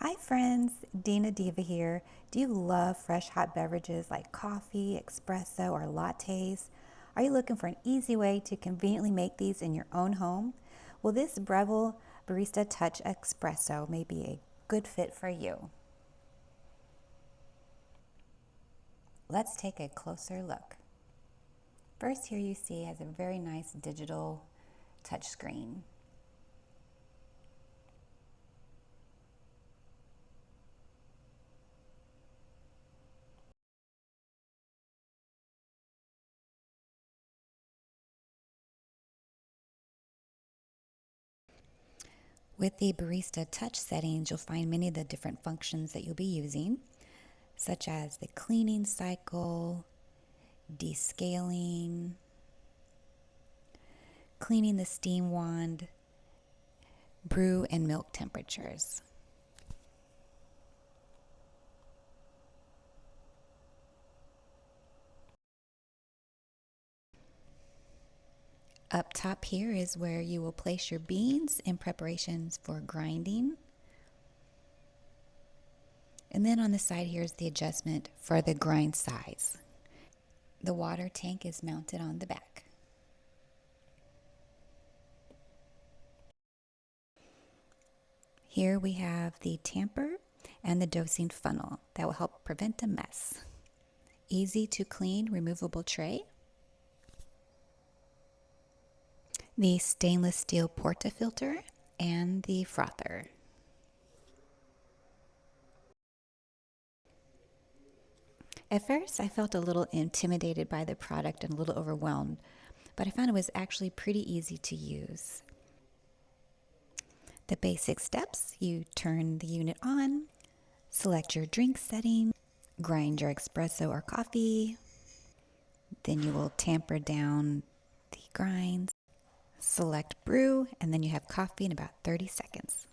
Hi friends, Dina Diva here. Do you love fresh hot beverages like coffee, espresso, or lattes? Are you looking for an easy way to conveniently make these in your own home? Well, this Breville Barista Touch Espresso may be a good fit for you. Let's take a closer look. First, here you see it has a very nice digital touch screen. With the Barista Touch settings, you'll find many of the different functions that you'll be using, such as the cleaning cycle, descaling, cleaning the steam wand, brew and milk temperatures. Up top here is where you will place your beans in preparations for grinding. And then on the side here is the adjustment for the grind size. The water tank is mounted on the back. Here we have the tamper and the dosing funnel that will help prevent a mess. Easy to clean removable tray. The stainless steel portafilter and the frother. At first, I felt a little intimidated by the product and a little overwhelmed, but I found it was actually pretty easy to use. The basic steps: you turn the unit on, select your drink setting, grind your espresso or coffee, then you will tamper down the grinds, select brew, and then you have coffee in about 30 seconds.